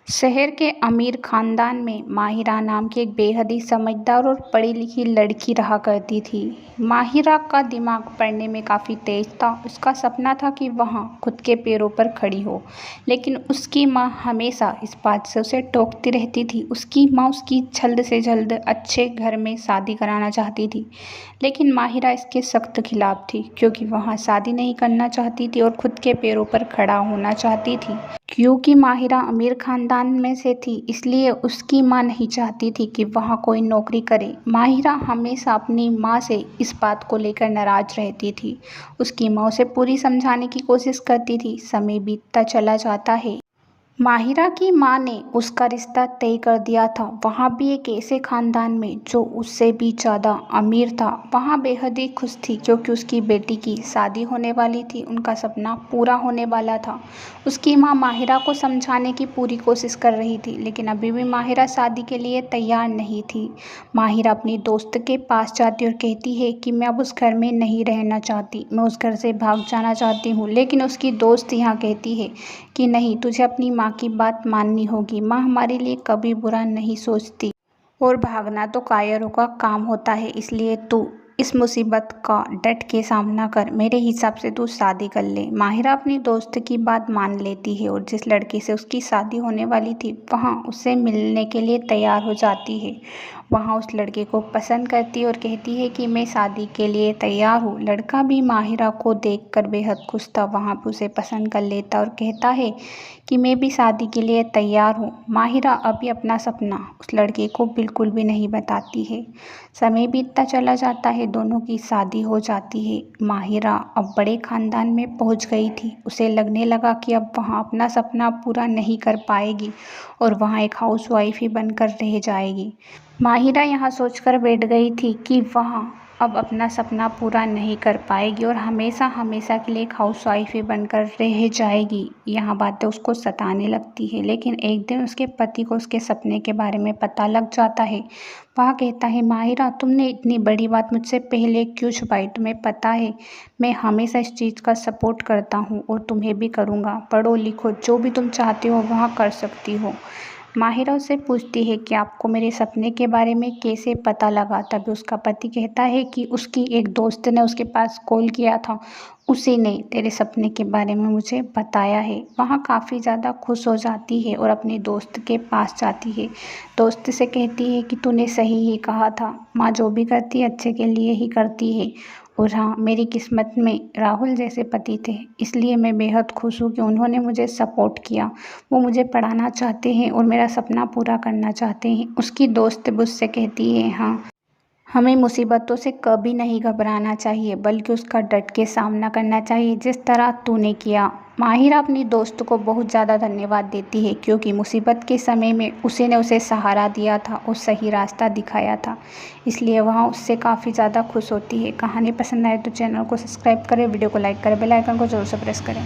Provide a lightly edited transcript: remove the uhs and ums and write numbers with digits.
शहर के अमीर खानदान में माहिरा नाम की एक बेहद ही समझदार और पढ़ी लिखी लड़की रहा करती थी। माहिरा का दिमाग पढ़ने में काफ़ी तेज था। उसका सपना था कि वह खुद के पैरों पर खड़ी हो, लेकिन उसकी माँ हमेशा इस बात से उसे टोकती रहती थी। उसकी माँ उसकी जल्द से जल्द अच्छे घर में शादी कराना चाहती थी, लेकिन माहिरा इसके सख्त खिलाफ थी, क्योंकि वह शादी नहीं करना चाहती थी और खुद के पैरों पर खड़ा होना चाहती थी। क्योंकि माहिरा अमीर खानदान में से थी, इसलिए उसकी माँ नहीं चाहती थी कि वह कोई नौकरी करे। माहिरा हमेशा अपनी माँ से इस बात को लेकर नाराज रहती थी। उसकी माँ उसे पूरी समझाने की कोशिश करती थी। समय बीतता चला जाता है। माहिरा की माँ ने उसका रिश्ता तय कर दिया था, वहाँ भी एक ऐसे खानदान में जो उससे भी ज़्यादा अमीर था। वहाँ बेहद ही खुश थी, क्योंकि उसकी बेटी की शादी होने वाली थी। उनका सपना पूरा होने वाला था। उसकी माँ माहिरा को समझाने की पूरी कोशिश कर रही थी, लेकिन अभी भी माहिरा शादी के लिए तैयार नहीं थी। माहिरा अपनी दोस्त के पास जाती और कहती है कि मैं अब उस घर में नहीं रहना चाहती, मैं उस घर से भाग जाना चाहती हूँ। लेकिन उसकी दोस्त यहाँ कहती है कि नहीं, तुझे अपनी माँ की बात माननी होगी। माँ हमारे लिए कभी बुरा नहीं सोचती, और भागना तो कायरों का काम होता है। इसलिए तू इस मुसीबत का डट के सामना कर। मेरे हिसाब से तू शादी कर ले। माहिरा अपनी दोस्त की बात मान लेती है और जिस लड़के से उसकी शादी होने वाली थी, वहाँ उससे मिलने के लिए तैयार हो जाती है। वहाँ उस लड़के को पसंद करती है और कहती है कि मैं शादी के लिए तैयार हूँ। लड़का भी माहिरा को देखकर बेहद खुश था। वहाँ पे उसे पसंद कर लेता और कहता है कि मैं भी शादी के लिए तैयार हूँ। माहिरा अभी अपना सपना उस लड़के को बिल्कुल भी नहीं बताती है। समय बीतता चला जाता है। दोनों की शादी हो जाती है। माहिरा अब बड़े खानदान में पहुँच गई थी। उसे लगने लगा कि अब वहाँ अपना सपना पूरा नहीं कर पाएगी और वहाँ एक हाउसवाइफ ही बनकर रह जाएगी। माहिरा यहाँ सोचकर बैठ गई थी कि वह अब अपना सपना पूरा नहीं कर पाएगी और हमेशा हमेशा के लिए एक हाउसवाइफ ही बनकर रह जाएगी। यहाँ बातें उसको सताने लगती है, लेकिन एक दिन उसके पति को उसके सपने के बारे में पता लग जाता है। वह कहता है, माहिरा, तुमने इतनी बड़ी बात मुझसे पहले क्यों छुपाई? तुम्हें पता है मैं हमेशा इस चीज़ का सपोर्ट करता हूँ और तुम्हें भी करूँगा। पढ़ो लिखो, जो भी तुम चाहते हो वह कर सकती हो। माहिरा उससे पूछती है कि आपको मेरे सपने के बारे में कैसे पता लगा? तभी उसका पति कहता है कि उसकी एक दोस्त ने उसके पास कॉल किया था, उसी ने तेरे सपने के बारे में मुझे बताया है। वहाँ काफ़ी ज़्यादा खुश हो जाती है और अपनी दोस्त के पास जाती है। दोस्त से कहती है कि तूने सही ही कहा था, माँ जो भी करती है अच्छे के लिए ही करती है। और हाँ, मेरी किस्मत में राहुल जैसे पति थे, इसलिए मैं बेहद खुश हूँ कि उन्होंने मुझे सपोर्ट किया। वो मुझे पढ़ाना चाहते हैं और मेरा सपना पूरा करना चाहते हैं। उसकी दोस्त भी उससे कहती है, हाँ, हमें मुसीबतों से कभी नहीं घबराना चाहिए, बल्कि उसका डट के सामना करना चाहिए, जिस तरह तूने किया। माहिरा अपनी दोस्त को बहुत ज़्यादा धन्यवाद देती है, क्योंकि मुसीबत के समय में उसी ने उसे सहारा दिया था और सही रास्ता दिखाया था। इसलिए वह उससे काफ़ी ज़्यादा खुश होती है। कहानी पसंद आए तो चैनल को सब्सक्राइब करें, वीडियो को लाइक करें, बेल आइकन को जरूर से प्रेस करें।